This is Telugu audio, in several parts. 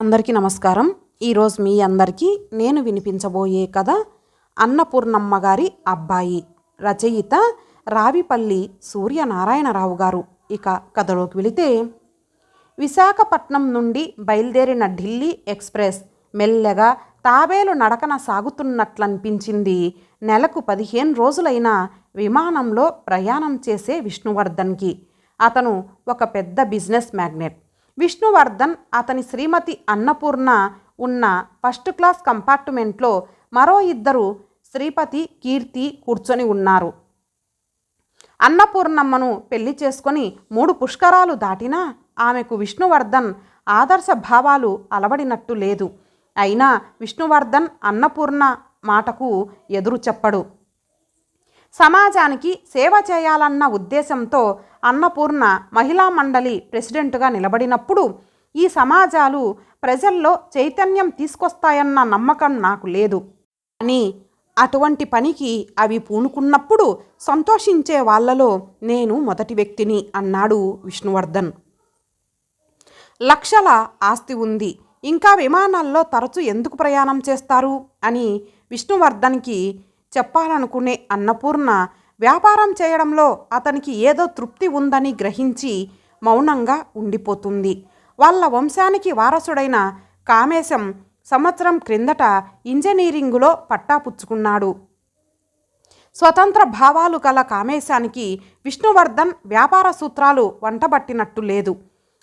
అందరికీ నమస్కారం. ఈరోజు మీ అందరికీ నేను వినిపించబోయే కథ అన్నపూర్ణమ్మ గారి అబ్బాయి. రచయిత రావిపల్లి సూర్యనారాయణరావు గారు. ఇక కథలోకి వెళితే, విశాఖపట్నం నుండి బయలుదేరిన ఢిల్లీ ఎక్స్ప్రెస్ మెల్లగా తాబేలు నడకన సాగుతున్నట్లనిపించింది. నెలకు 15 రోజులైనా విమానంలో ప్రయాణం చేసే విష్ణువర్ధన్కి. అతను ఒక పెద్ద బిజినెస్ మ్యాగ్నెట్. విష్ణువర్ధన్, అతని శ్రీమతి అన్నపూర్ణ ఉన్న ఫస్ట్ క్లాస్ కంపార్ట్మెంట్లో మరో ఇద్దరు, శ్రీపతి, కీర్తి కూర్చొని ఉన్నారు. అన్నపూర్ణమ్మను పెళ్లి చేసుకొని 3 పుష్కరాలు దాటినా ఆమెకు విష్ణువర్ధన్ ఆదర్శ భావాలు అలవడినట్టు లేదు. అయినా విష్ణువర్ధన్ అన్నపూర్ణ మాటకు ఎదురు చెప్పడు. సమాజానికి సేవ చేయాలన్న ఉద్దేశంతో అన్నపూర్ణ మహిళా మండలి ప్రెసిడెంట్గా నిలబడినప్పుడు ఈ సమాజాలు ప్రజల్లో చైతన్యం తీసుకొస్తాయన్న నమ్మకం నాకు లేదు. కానీ అటువంటి పనికి అవి పూనుకున్నప్పుడు సంతోషించే వాళ్ళలో నేను మొదటి వ్యక్తిని అన్నాడు విష్ణువర్ధన్. లక్షల ఆస్తి ఉంది, ఇంకా విమానాల్లో తరచూ ఎందుకు ప్రయాణం చేస్తారు అని విష్ణువర్ధన్కి చెప్పాలనుకునే అన్నపూర్ణ వ్యాపారం చేయడంలో అతనికి ఏదో తృప్తి ఉందని గ్రహించి మౌనంగా ఉండిపోతుంది. వాళ్ళ వంశానికి వారసుడైన కామేశం సంవత్సరం క్రిందట ఇంజనీరింగులో పట్టాపుచ్చుకున్నాడు. స్వతంత్ర భావాలు గల కామేశానికి విష్ణువర్ధన్ వ్యాపార సూత్రాలు వంటబట్టినట్టు లేదు.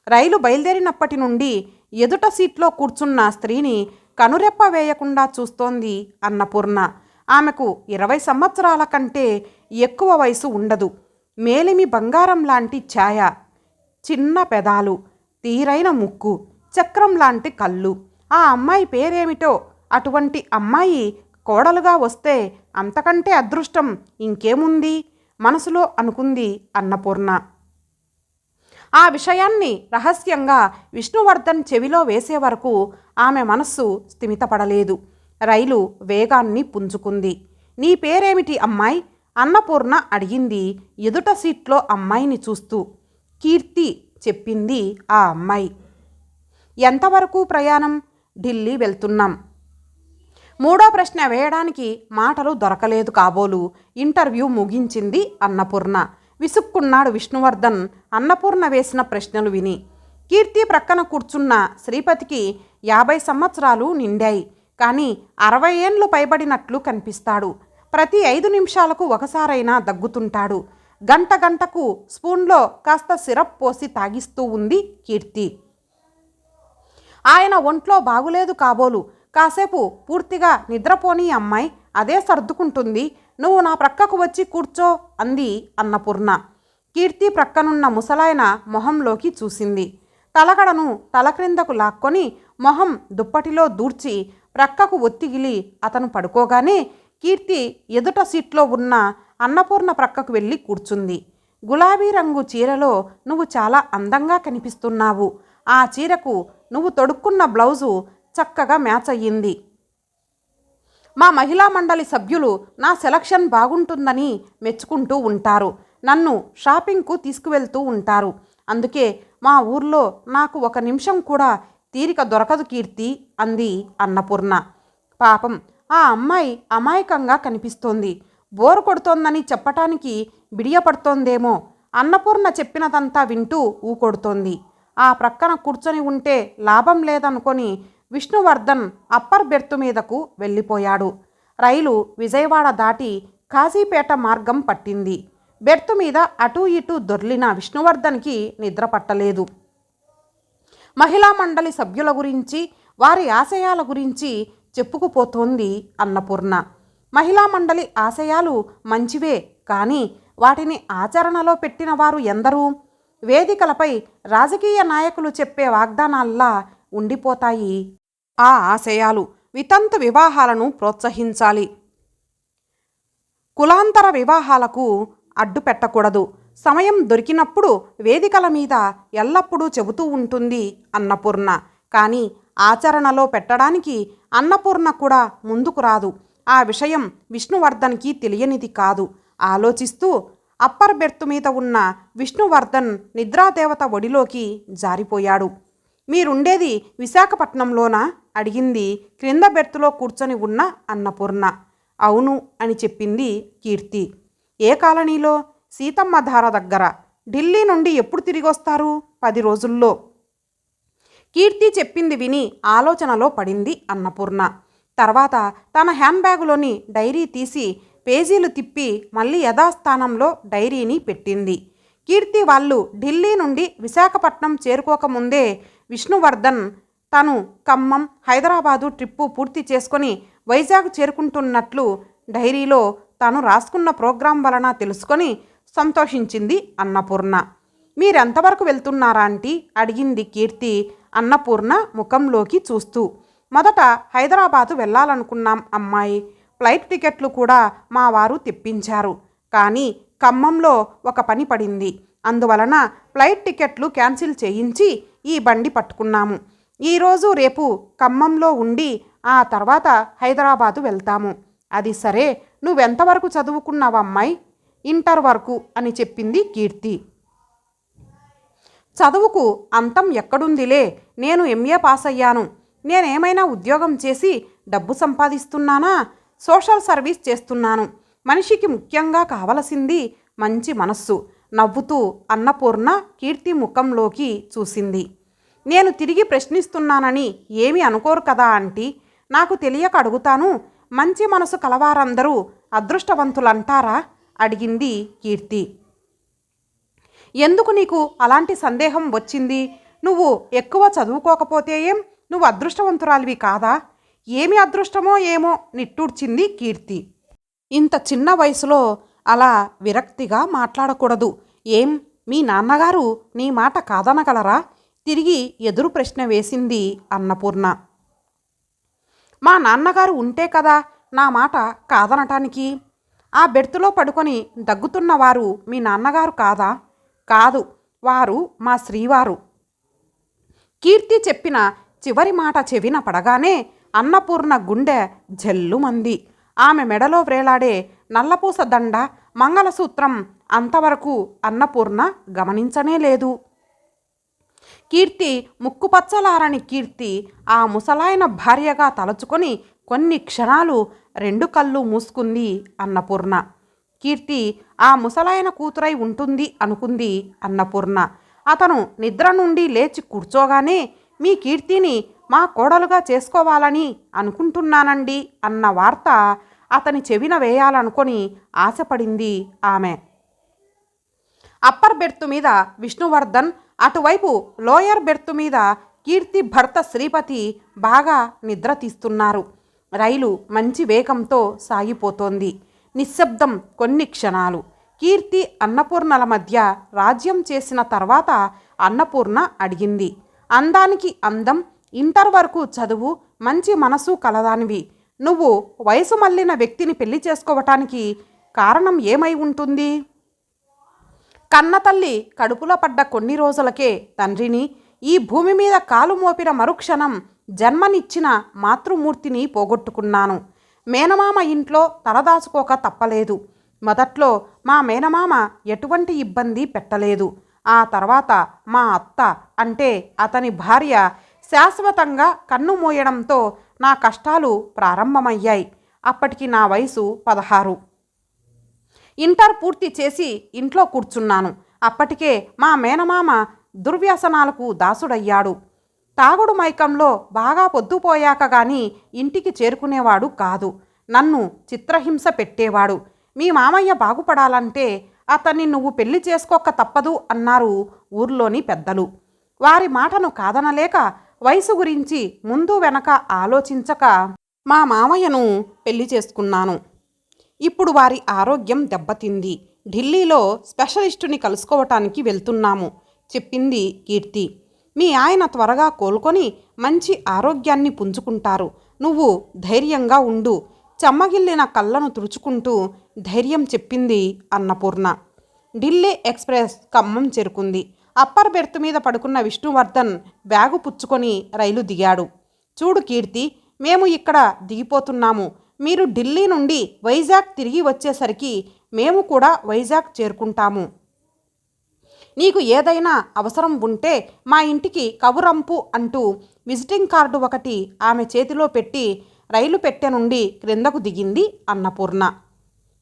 రైలు బయలుదేరినప్పటి నుండి ఎదుట సీట్లో కూర్చున్న స్త్రీని కనురెప్ప వేయకుండా చూస్తోంది అన్నపూర్ణ. ఆమెకు 20 సంవత్సరాల కంటే ఎక్కువ వయసు ఉండదు. మేలిమి బంగారం లాంటి ఛాయ, చిన్న పెదాలు, తీరైన ముక్కు, చక్రం లాంటి కళ్ళు. ఆ అమ్మాయి పేరేమిటో? అటువంటి అమ్మాయి కోడలుగా వస్తే అంతకంటే అదృష్టం ఇంకేముంది మనసులో అనుకుంది అన్నపూర్ణ. ఆ విషయాన్ని రహస్యంగా విష్ణువర్ధన్ చెవిలో వేసే వరకు ఆమె మనస్సు స్థిమితపడలేదు. రైలు వేగాన్ని పుంజుకుంది. నీ పేరేమిటి అమ్మాయి? అన్నపూర్ణ అడిగింది ఎదుట సీట్లో అమ్మాయిని చూస్తూ. కీర్తి చెప్పింది ఆ అమ్మాయి. ఎంతవరకు ప్రయాణం? ఢిల్లీ వెళ్తున్నాం. మూడో ప్రశ్న వేయడానికి మాటలు దొరకలేదు కాబోలు. ఇంటర్వ్యూ ముగించింది అన్నపూర్ణ. విసుక్కున్నాడు విష్ణువర్ధన్ అన్నపూర్ణ వేసిన ప్రశ్నలు విని. కీర్తి ప్రక్కన కూర్చున్న శ్రీపతికి 50 సంవత్సరాలు నిండాయి, కానీ 60 ఏండ్లు పైబడినట్లు కనిపిస్తాడు. ప్రతి 5 నిమిషాలకు ఒకసారైనా దగ్గుతుంటాడు. గంట గంటకు స్పూన్లో కాస్త సిరప్ పోసి తాగిస్తూ ఉంది కీర్తి. ఆయన ఒంట్లో బాగులేదు కాబోలు. కాసేపు పూర్తిగా నిద్రపోని అమ్మాయి, అదే సర్దుకుంటుంది. నువ్వు నా ప్రక్కకు వచ్చి కూర్చో అంది అన్నపూర్ణ. కీర్తి ప్రక్కనున్న ముసలాయన మొహంలోకి చూసింది. తలగడను తల క్రిందకు లాక్కొని మొహం దుప్పటిలో దూర్చి ప్రక్కకు ఒత్తిగిలి అతను పడుకోగానే కీర్తి ఎదుట సీట్లో ఉన్న అన్నపూర్ణ ప్రక్కకు వెళ్ళి కూర్చుంది. గులాబీ రంగు చీరలో నువ్వు చాలా అందంగా కనిపిస్తున్నావు. ఆ చీరకు నువ్వు తొడుక్కున్న బ్లౌజు చక్కగా మ్యాచ్ అయ్యింది. మా మహిళా మండలి సభ్యులు నా సెలక్షన్ బాగుంటుందని మెచ్చుకుంటూ ఉంటారు. నన్ను షాపింగ్కు తీసుకువెళ్తూ ఉంటారు. అందుకే మా ఊర్లో నాకు 1 నిమిషం కూడా తీరిక దొరకదు కీర్తి అంది అన్నపూర్ణ. పాపం ఆ అమ్మాయి అమాయకంగా కనిపిస్తోంది. బోరు కొడుతోందని చెప్పటానికి బిడియపడుతోందేమో. అన్నపూర్ణ చెప్పినదంతా వింటూ ఊకొడుతోంది. ఆ ప్రక్కన కూర్చొని ఉంటే లాభం లేదనుకొని విష్ణువర్ధన్ అప్పర్ బెర్తు మీదకు వెళ్ళిపోయాడు. రైలు విజయవాడ దాటి కాజీపేట మార్గం పట్టింది. బెర్తు మీద అటూ ఇటూ దొర్లిన విష్ణువర్ధన్కి నిద్ర పట్టలేదు. మహిళా మండలి సభ్యుల గురించి, వారి ఆశయాల గురించి చెప్పుకుపోతోంది అన్నపూర్ణ. మహిళా మండలి ఆశయాలు మంచివే, కానీ వాటిని ఆచరణలో పెట్టిన వారు ఎందరూ? వేదికలపై రాజకీయ నాయకులు చెప్పే వాగ్దానాల్లా ఉండిపోతాయి ఆ ఆశయాలు. వితంతు వివాహాలను ప్రోత్సహించాలి, కులాంతర వివాహాలకు అడ్డు పెట్టకూడదు. సమయం దొరికినప్పుడు వేదికల మీద ఎల్లప్పుడూ చెబుతూ ఉంటుంది అన్నపూర్ణ. కానీ ఆచరణలో పెట్టడానికి అన్నపూర్ణ కూడా ముందుకు రాదు. ఆ విషయం విష్ణువర్ధన్కి తెలియనిది కాదు. ఆలోచిస్తూ అప్పర్ బెర్త్ మీద ఉన్న విష్ణువర్ధన్ నిద్రాదేవత ఒడిలోకి జారిపోయాడు. మీరుండేది విశాఖపట్నంలోనా అడిగింది క్రింద బెర్తులో కూర్చొని ఉన్న అన్నపూర్ణ. అవును అని చెప్పింది కీర్తి. ఏ కాలనీలో? సీతమ్మధార దగ్గర. ఢిల్లీ నుండి ఎప్పుడు తిరిగొస్తారు? 10 రోజుల్లో. కీర్తి చెప్పింది విని ఆలోచనలో పడింది అన్నపూర్ణ. తర్వాత తన హ్యాండ్ బ్యాగులోని డైరీ తీసి పేజీలు తిప్పి మళ్ళీ యథాస్థానంలో డైరీని పెట్టింది. కీర్తి వాళ్ళు ఢిల్లీ నుండి విశాఖపట్నం చేరుకోకముందే విష్ణువర్ధన్ తను ఖమ్మం, హైదరాబాదు ట్రిప్పు పూర్తి చేసుకొని వైజాగ్ చేరుకుంటున్నట్లు డైరీలో తాను రాసుకున్న ప్రోగ్రాం వలన తెలుసుకొని సంతోషించింది అన్నపూర్ణ. మీరెంతవరకు వెళ్తున్నారా ఆంటీ అడిగింది కీర్తి అన్నపూర్ణ ముఖంలోకి చూస్తూ. మొదట హైదరాబాదు వెళ్ళాలనుకున్నాం అమ్మాయి. ఫ్లైట్ టికెట్లు కూడా మా వారు తెప్పించారు. కానీ ఖమ్మంలో ఒక పని పడింది. అందువలన ఫ్లైట్ టికెట్లు క్యాన్సిల్ చేయించి ఈ బండి పట్టుకున్నాము. ఈరోజు రేపు ఖమ్మంలో ఉండి ఆ తర్వాత హైదరాబాదు వెళ్తాము. అది సరే, నువ్వెంతవరకు చదువుకున్నావమ్మాయి? ఇంటర్ వరకు అని చెప్పింది కీర్తి. చదువుకు అంతం ఎక్కడుందిలే, నేను ఎంఏ పాస్ అయ్యాను. నేనేమైనా ఉద్యోగం చేసి డబ్బు సంపాదిస్తున్నానా? సోషల్ సర్వీస్ చేస్తున్నాను. మనిషికి ముఖ్యంగా కావలసింది మంచి మనస్సు. నవ్వుతూ అన్నపూర్ణ కీర్తి ముఖంలోకి చూసింది. నేను తిరిగి ప్రశ్నిస్తున్నానని ఏమీ అనుకోరు కదా ఆంటీ? నాకు తెలియక అడుగుతాను. మంచి మనసు కలవారందరూ అదృష్టవంతులంటారా అడిగింది కీర్తి. ఎందుకు నీకు అలాంటి సందేహం వచ్చింది? నువ్వు ఎక్కువ చదువుకోకపోతే ఏం, నువ్వు అదృష్టవంతురాలివి కాదా? ఏమి అదృష్టమో ఏమో నిట్టూర్చింది కీర్తి. ఇంత చిన్న వయసులో అలా విరక్తిగా మాట్లాడకూడదు. ఏం, మీ నాన్నగారు నీ మాట కాదనగలరా? తిరిగి ఎదురు ప్రశ్న వేసింది అన్నపూర్ణ. మా నాన్నగారు ఉంటే కదా నా మాట కాదనటానికి. ఆ బెర్తులో పడుకొని దగ్గుతున్నవారు మీ నాన్నగారు కాదా? కాదు, వారు మా శ్రీవారు. కీర్తి చెప్పిన చివరి మాట చెవిన పడగానే అన్నపూర్ణ గుండె జల్లుమంది. ఆమె మెడలో వ్రేలాడే నల్లపూస దండ, మంగళసూత్రం అంతవరకు అన్నపూర్ణ గమనించనే లేదు. కీర్తి ముక్కుపచ్చలారని కీర్తి ఆ ముసలాయన భార్యగా తలచుకొని కొన్ని క్షణాలు 2 కళ్ళు మూసుకుంది అన్నపూర్ణ. కీర్తి ఆ ముసలాయన కూతురై ఉంటుంది అనుకుంది అన్నపూర్ణ. అతను నిద్ర నుండి లేచి కూర్చోగానే మీ కీర్తిని మా కోడలుగా చేసుకోవాలని అనుకుంటున్నానండి అన్న వార్త అతని చెవిన వేయాలనుకొని ఆశపడింది ఆమె. అప్పర్ బెర్త్ మీద విష్ణువర్ధన్, అటువైపు లోయర్ బెర్త్ మీద కీర్తి భర్త శ్రీపతి బాగా నిద్ర తీస్తున్నారు. రైలు మంచి వేగంతో సాగిపోతోంది. నిశ్శబ్దం కొన్ని క్షణాలు. కీర్తి అన్నపూర్ణల మధ్య రాజ్యం చేసిన తర్వాత అన్నపూర్ణ అడిగింది. అందానికి అందం, ఇంటర్ వరకు చదువు, మంచి మనసు కలదానివి. నువ్వు వయసు మళ్ళిన వ్యక్తిని పెళ్లి చేసుకోవటానికి కారణం ఏమై ఉంటుంది? కన్నతల్లి కడుపులో పడ్డ కొన్ని రోజులకే తండ్రిని, ఈ భూమి మీద కాలు మోపిన మరుక్షణం జన్మనిచ్చిన మాతృమూర్తిని పోగొట్టుకున్నాను. మేనమామ ఇంట్లో తలదాచుకోక తప్పలేదు. మొదట్లో మా మేనమామ ఎటువంటి ఇబ్బంది పెట్టలేదు. ఆ తర్వాత మా అత్త అంటే అతని భార్య శాశ్వతంగా కన్ను మూయడంతో నా కష్టాలు ప్రారంభమయ్యాయి. అప్పటికి నా వయసు 16. ఇంటర్ పూర్తి చేసి ఇంట్లో కూర్చున్నాను. అప్పటికే మా మేనమామ దుర్వ్యసనాలకు దాసుడయ్యాడు. తాగుడు మైకంలో బాగా పొద్దుపోయాక గాని ఇంటికి చేరుకునేవాడు కాదు. నన్ను చిత్రహింస పెట్టేవాడు. మీ మామయ్య బాగుపడాలంటే అతన్ని నువ్వు పెళ్లి చేసుకోక తప్పదు అన్నారు ఊర్లోని పెద్దలు. వారి మాటను కాదనలేక వయసు గురించి ముందు వెనక ఆలోచించక మా మామయ్యను పెళ్లి చేసుకున్నాను. ఇప్పుడు వారి ఆరోగ్యం దెబ్బతింది. ఢిల్లీలో స్పెషలిస్టుని కలుసుకోవటానికి వెళ్తున్నాము చెప్పింది కీర్తి. మీ ఆయన త్వరగా కోలుకొని మంచి ఆరోగ్యాన్ని పుంజుకుంటారు. నువ్వు ధైర్యంగా ఉండు. చెమ్మగిల్లిన కళ్ళను తుడుచుకుంటూ ధైర్యం చెప్పింది అన్నపూర్ణ. ఢిల్లీ ఎక్స్ప్రెస్ ఖమ్మం చేరుకుంది. అప్పర్ బెర్త్ మీద పడుకున్న విష్ణువర్ధన్ బ్యాగు పుచ్చుకొని రైలు దిగాడు. చూడు కీర్తి, మేము ఇక్కడ దిగిపోతున్నాము. మీరు ఢిల్లీ నుండి వైజాగ్ తిరిగి వచ్చేసరికి మేము కూడా వైజాగ్ చేరుకుంటాము. నీకు ఏదైనా అవసరం ఉంటే మా ఇంటికి కబురంపు అంటూ విజిటింగ్ కార్డు ఒకటి ఆమె చేతిలో పెట్టి రైలు పెట్టె నుండి క్రిందకు దిగింది అన్నపూర్ణ.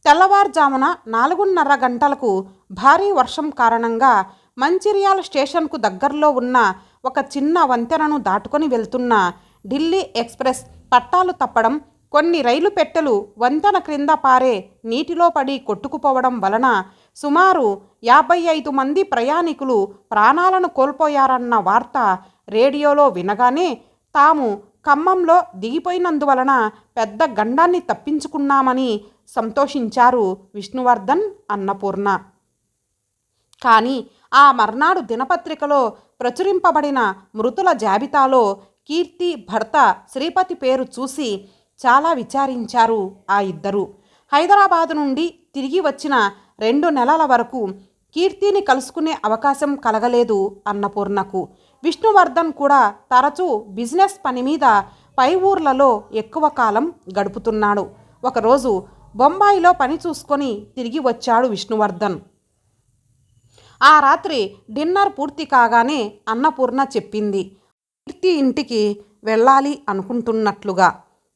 తెల్లవారుజామున 4:30 గంటలకు భారీ వర్షం కారణంగా మంచిర్యాల స్టేషన్కు దగ్గరలో ఉన్న ఒక చిన్న వంతెనను దాటుకొని వెళ్తున్న ఢిల్లీ ఎక్స్ప్రెస్ పట్టాలు తప్పడం, కొన్ని రైలు పెట్టెలు వంతెన క్రింద పారే నీటిలో పడి కొట్టుకుపోవడం వలన సుమారు 55 మంది ప్రయాణికులు ప్రాణాలను కోల్పోయారన్న వార్త రేడియోలో వినగానే తాము ఖమ్మంలో దిగిపోయినందువలన పెద్ద గండాన్ని తప్పించుకున్నామని సంతోషించారు విష్ణువర్ధన్, అన్నపూర్ణ. కానీ ఆ మర్నాడు దినపత్రికలో ప్రచురింపబడిన మృతుల జాబితాలో కీర్తి భర్త శ్రీపతి పేరు చూసి చాలా విచారించారు ఆ ఇద్దరు. హైదరాబాదు నుండి తిరిగి వచ్చిన 2 నెలల వరకు కీర్తిని కలుసుకునే అవకాశం కలగలేదు అన్నపూర్ణకు. విష్ణువర్ధన్ కూడా తరచూ బిజినెస్ పని మీద పై ఊర్లలో ఎక్కువ కాలం గడుపుతున్నాడు. ఒకరోజు బొంబాయిలో పని చూసుకొని తిరిగి వచ్చాడు విష్ణువర్ధన్. ఆ రాత్రి డిన్నర్ పూర్తి కాగానే అన్నపూర్ణ చెప్పింది, కీర్తి ఇంటికి వెళ్ళాలి అనుకుంటున్నట్లుగా.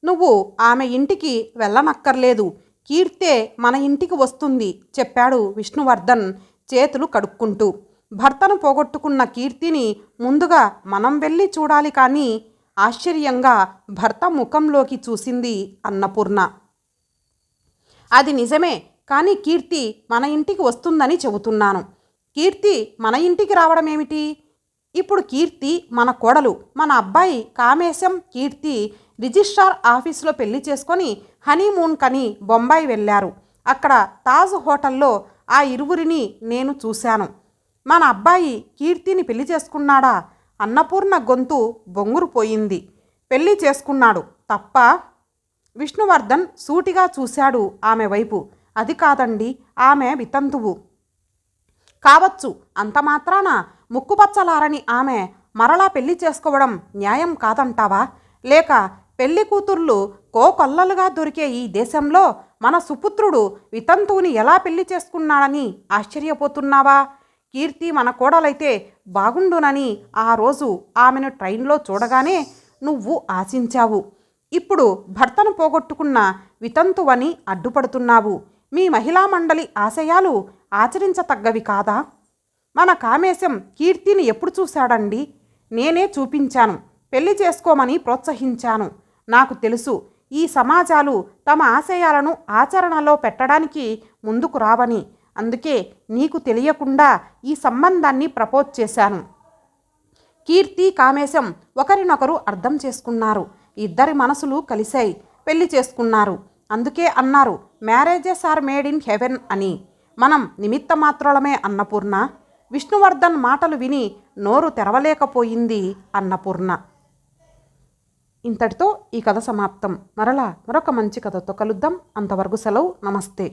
నువ్వు ఆమె ఇంటికి వెళ్ళనక్కర్లేదు, కీర్తే మన ఇంటికి వస్తుంది చెప్పాడు విష్ణువర్ధన్ చేతులు కడుక్కుంటూ. భర్తను పోగొట్టుకున్న కీర్తిని ముందుగా మనం వెళ్ళి చూడాలి కానీ ఆశ్చర్యంగా భర్త ముఖంలోకి చూసింది అన్నపూర్ణ. అది నిజమే, కానీ కీర్తి మన ఇంటికి వస్తుందని చెబుతున్నాను. కీర్తి మన ఇంటికి రావడం ఏమిటి? ఇప్పుడు కీర్తి మన కోడలు. మన అబ్బాయి కామేశం కీర్తి రిజిస్ట్రార్ ఆఫీసులో పెళ్లి చేసుకొని హనీమూన్ కని బొంబాయి వెళ్ళారు. అక్కడ తాజ్ హోటల్లో ఆ ఇరువురిని నేను చూశాను. మన అబ్బాయి కీర్తిని పెళ్లి చేసుకున్నాడా? అన్నపూర్ణ గొంతు బొంగురుపోయింది. పెళ్లి చేసుకున్నాడు తప్ప? విష్ణువర్ధన్ సూటిగా చూశాడు ఆమె వైపు. అది కాదండి, ఆమె వితంతువు. కావచ్చు, అంత మాత్రాన ముక్కుపచ్చలారని ఆమె మరలా పెళ్లి చేసుకోవడం న్యాయం కాదంటావా? లేక పెళ్లి కూతుర్లు కోకొల్లలుగా దొరికే ఈ దేశంలో మన సుపుత్రుడు వితంతువుని ఎలా పెళ్లి చేసుకున్నాడని ఆశ్చర్యపోతున్నావా? కీర్తి మన కోడలైతే బాగుండునని ఆ రోజు ఆమెను ట్రైన్లో చూడగానే నువ్వు ఆశించావు. ఇప్పుడు భర్తను పోగొట్టుకున్న వితంతువని అడ్డుపడుతున్నావు. మీ మహిళా మండలి ఆశయాలు ఆచరించతగ్గవి కాదా? మన కామేశం కీర్తిని ఎప్పుడు చూశాడండి? నేనే చూపించాను, పెళ్లి చేసుకోమని ప్రోత్సహించాను. నాకు తెలుసు ఈ సమాజాలు తమ ఆశయాలను ఆచరణలో పెట్టడానికి ముందుకు రావని. అందుకే నీకు తెలియకుండా ఈ సంబంధాన్ని ప్రపోజ్ చేశాను. కీర్తి కామేశం ఒకరినొకరు అర్థం చేసుకున్నారు. ఇద్దరి మనసులు కలిశాయి, పెళ్లి చేసుకున్నారు. అందుకే అన్నారు marriages are made in heaven అని. మనం నిమిత్త మాత్రులమే అన్నపూర్ణ. విష్ణువర్ధన్ మాటలు విని నోరు తెరవలేకపోయింది అన్నపూర్ణ. ఇంతటితో ఈ కథ సమాప్తం. మరలా మరొక మంచి కథతో కలుద్దాం. అంతవరకు సెలవు. నమస్తే.